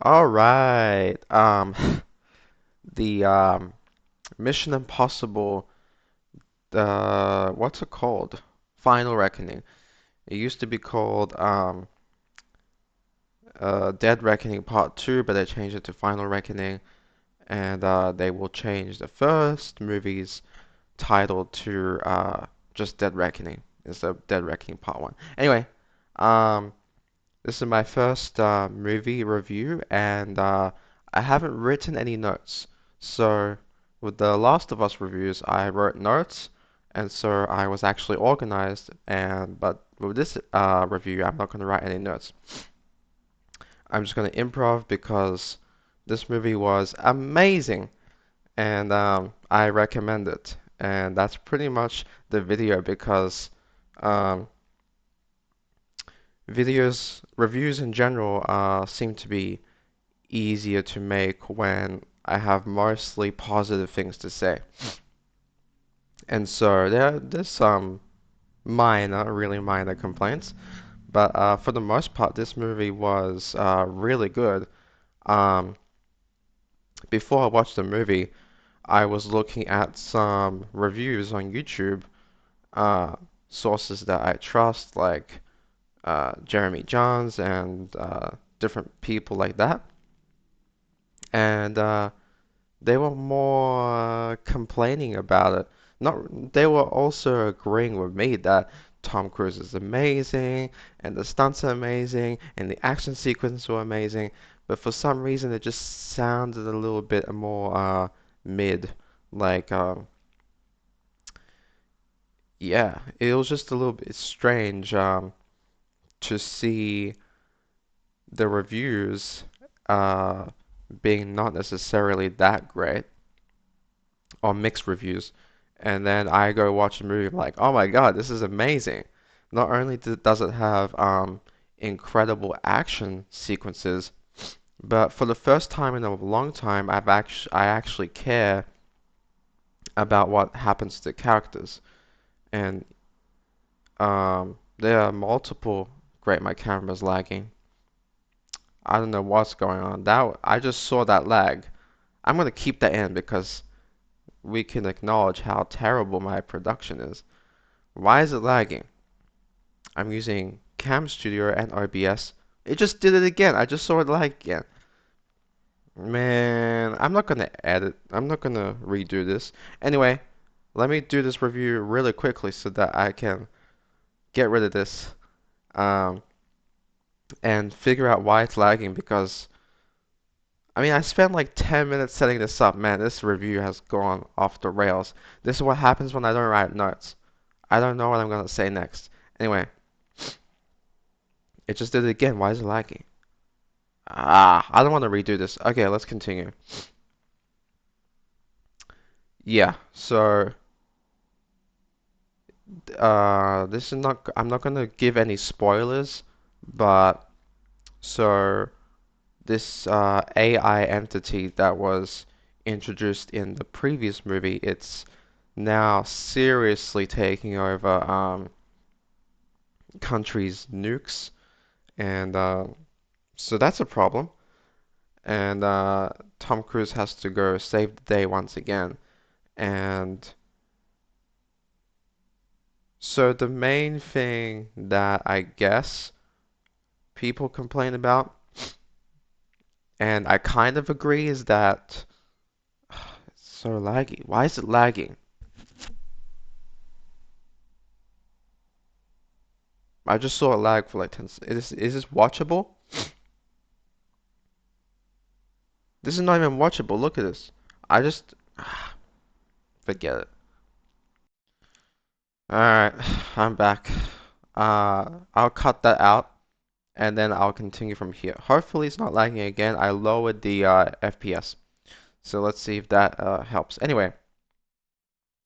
All right. The Mission Impossible, what's it called? Final Reckoning. It used to be called Dead Reckoning Part 2, but they changed it to Final Reckoning, and they will change the first movie's title to just Dead Reckoning instead of Dead Reckoning Part 1. Anyway, um, this is my first movie review, and I haven't written any notes. So, with the Last of Us reviews, I wrote notes, and so I was actually organized. But with this review, I'm not going to write any notes. I'm just going to improv because this movie was amazing, and I recommend it. And that's pretty much the video because um, reviews in general seem to be easier to make when I have mostly positive things to say. And so there's some minor, really minor complaints, but for the most part, this movie was really good. Um, Before I watched the movie, I was looking at some reviews on YouTube, uh, sources that I trust, like Jeremy Johns and different people like that. And they were more complaining about it. Not, they were also agreeing with me that Tom Cruise is amazing, and the stunts are amazing, and the action sequences were amazing. But for some reason, it just sounded a little bit more mid. Like, yeah, it was just a little bit strange to see the reviews uh, being not necessarily that great, or mixed reviews, and then I go watch the movie, I'm like, oh my God, this is amazing. Not only does it have incredible action sequences, but for the first time in a long time, I actually care about what happens to the characters. And there are multiple. Great, my camera's lagging. I don't know what's going on. That I just saw that lag. I'm gonna keep that in because we can acknowledge how terrible my production is. Why is it lagging? I'm using Cam Studio and OBS. It just did it again. I just saw it lag again. Man, I'm not gonna edit. I'm not gonna redo this. Anyway, let me do this review really quickly so that I can get rid of this um, and figure out why it's lagging because I mean I spent like 10 minutes setting this up. Man, this review has gone off the rails. This is what happens when I don't write notes. I don't know what I'm gonna say next. Anyway, it just did it again. Why is it lagging? I don't want to redo this. Okay, let's continue. Yeah, so this is not. I'm not gonna give any spoilers, but so this AI entity that was introduced in the previous movie, it's now seriously taking over countries' nukes, and so that's a problem. And Tom Cruise has to go save the day once again. And so the main thing that I guess people complain about, and I kind of agree, is that it's so laggy. Why is it lagging? I just saw a lag for like 10 seconds. Is this watchable? This is not even watchable. Look at this. I just forget it. Alright, I'm back. I'll cut that out and then I'll continue from here. Hopefully it's not lagging again. I lowered the FPS. So let's see if that helps. Anyway,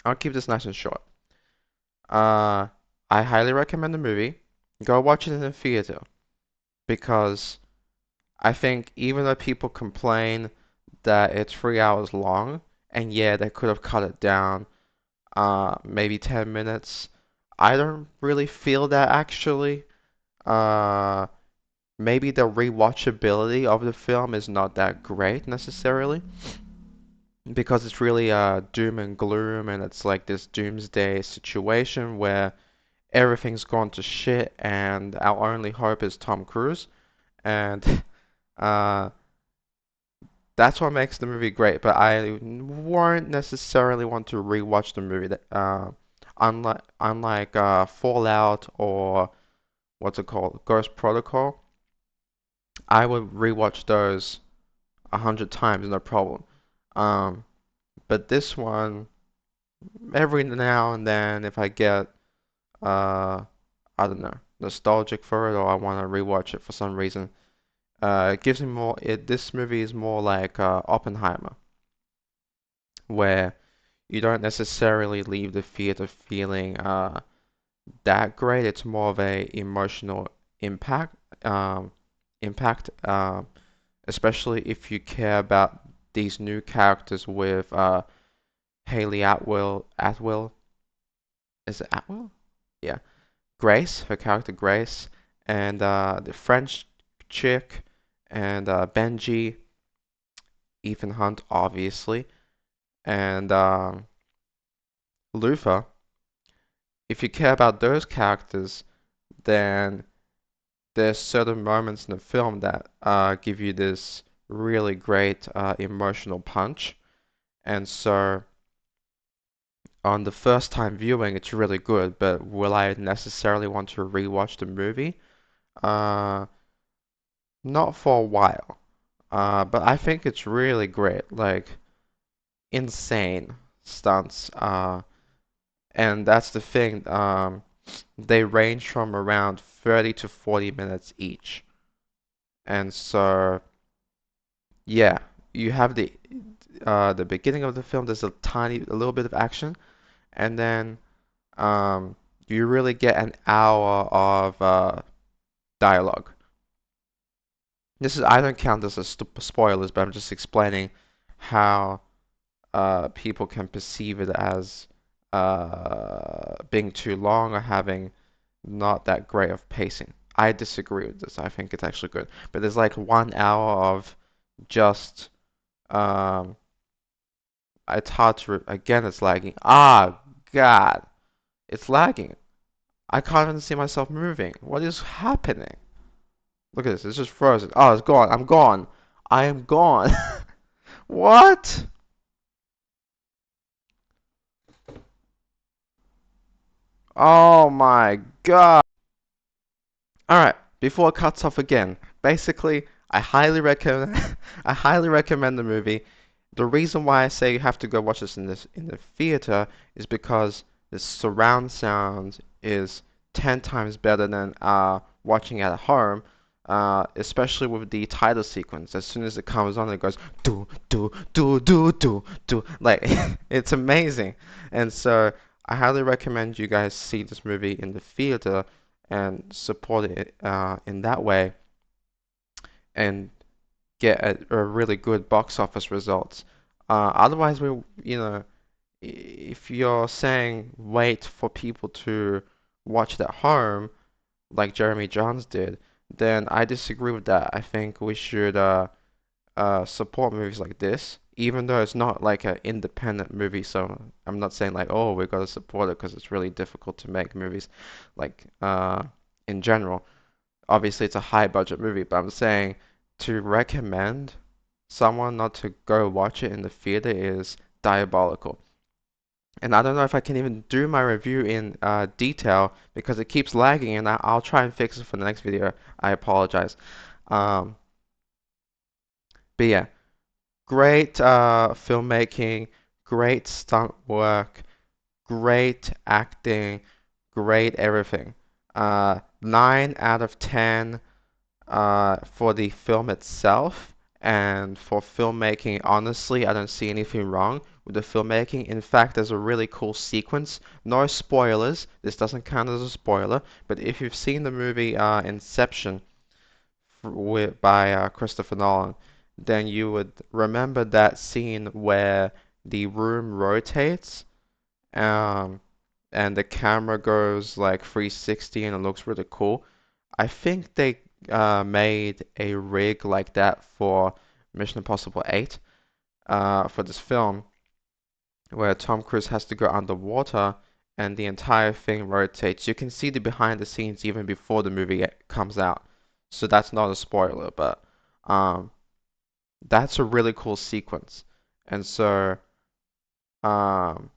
I'll keep this nice and short. Uh, I highly recommend the movie. Go watch it in the theater because I think even though people complain that it's 3 hours long, and yeah, they could have cut it down, maybe 10 minutes. I don't really feel that actually. Uh, maybe the rewatchability of the film is not that great necessarily because it's really doom and gloom, and it's like this doomsday situation where everything's gone to shit and our only hope is Tom Cruise. And uh, that's what makes the movie great, but I won't necessarily want to rewatch the movie. That unlike Fallout or what's it called, Ghost Protocol, I would rewatch those 100 times, no problem. Um, but this one, every now and then, if I get uh, I don't know, nostalgic for it, or I want to rewatch it for some reason, it gives me more. This movie is more like Oppenheimer, where you don't necessarily leave the theater feeling that great. It's more of a emotional impact, um, impact, especially if you care about these new characters with Haley Atwell, is it Atwell? Yeah, Grace, her character Grace, and the French chick, and Benji, Ethan Hunt, obviously, and Luther. If you care about those characters, then there's certain moments in the film that give you this really great emotional punch. And so on the first time viewing, it's really good, but will I necessarily want to rewatch the movie? Uh, Not for a while. But I think it's really great, like insane stunts. And that's the thing. They range from around 30 to 40 minutes each. And so, yeah, you have the beginning of the film. There's a little bit of action, and then um, you really get an hour of dialogue. I don't count this as spoilers, but I'm just explaining how people can perceive it as being too long or having not that great of pacing. I disagree with this. I think it's actually good. But there's like 1 hour of just um, it's hard to again. It's lagging. Ah, God, it's lagging. I can't even see myself moving. What is happening? Look at this. It's just frozen. Oh, it's gone. I'm gone. I am gone. What? Oh my God. All right, before it cuts off again, basically, I highly recommend I highly recommend the movie. The reason why I say you have to go watch this in the theater is because the surround sound is 10 times better than watching at home. Especially with the title sequence. As soon as it comes on, it goes do do do do do do. Like it's amazing. And so I highly recommend you guys see this movie in the theater and support it in that way and get a really good box office results. Otherwise, if you're saying wait for people to watch it at home, like Jeremy Jahns did, then I disagree with that. I think we should support movies like this, even though it's not like an independent movie. So I'm not saying like, oh, we've got to support it because it's really difficult to make movies like in general. Obviously, it's a high budget movie, but I'm saying to recommend someone not to go watch it in the theater is diabolical. And I don't know if I can even do my review in detail because it keeps lagging, and I'll try and fix it for the next video. I apologize. Um, but yeah, great filmmaking, great stunt work, great acting, great everything. 9 out of 10 for the film itself, and for filmmaking, honestly, I don't see anything wrong with the filmmaking. In fact, there's a really cool sequence. No spoilers. This doesn't count as a spoiler, but if you've seen the movie Inception by Christopher Nolan, then you would remember that scene where the room rotates, um, and the camera goes like 360 and it looks really cool. I think made a rig like that for Mission Impossible 8 for this film, where Tom Cruise has to go underwater and the entire thing rotates. You can see the behind the scenes even before the movie comes out. So that's not a spoiler, but um, that's a really cool sequence. And so, um,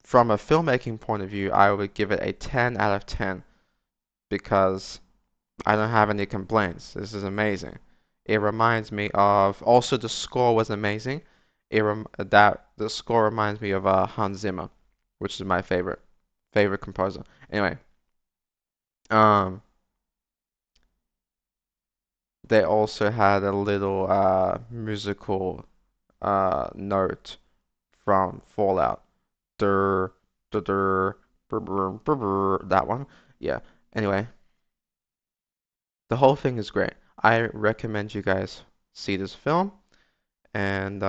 from a filmmaking point of view, I would give it a 10 out of 10 because I don't have any complaints. This is amazing. It reminds me of also the score was amazing. That the score reminds me of Hans Zimmer, which is my favorite composer. Anyway, um, they also had a little musical note from Fallout. Dur, dur, dur, brr, brr, brr, brr, that one. Yeah. Anyway, the whole thing is great. I recommend you guys see this film. And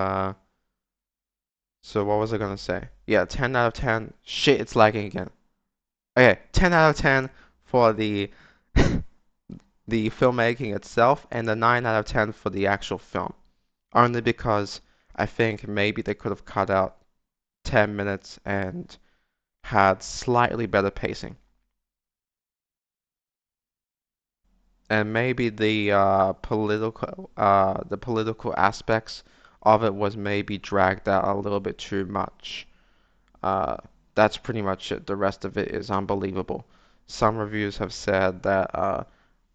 so what was I gonna say? Yeah, 10 out of 10. Shit, it's lagging again. Okay, 10 out of 10 for the the filmmaking itself, and the 9 out of 10 for the actual film. Only because I think maybe they could have cut out 10 minutes and had slightly better pacing. And maybe the political aspects of it was maybe dragged out a little bit too much. Uh, that's pretty much it. The rest of it is unbelievable. Some reviews have said that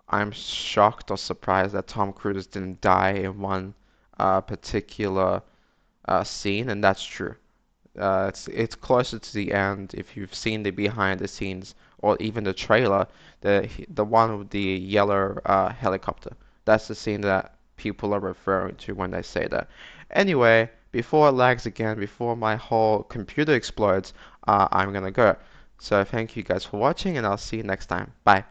I'm shocked or surprised that Tom Cruise didn't die in one particular scene, and that's true. It's closer to the end. If you've seen the behind the scenes or even the trailer, the one with the yellow helicopter. That's the scene that people are referring to when they say that. Anyway, before it lags again, before my whole computer explodes, I'm gonna go. So thank you guys for watching, and I'll see you next time. Bye.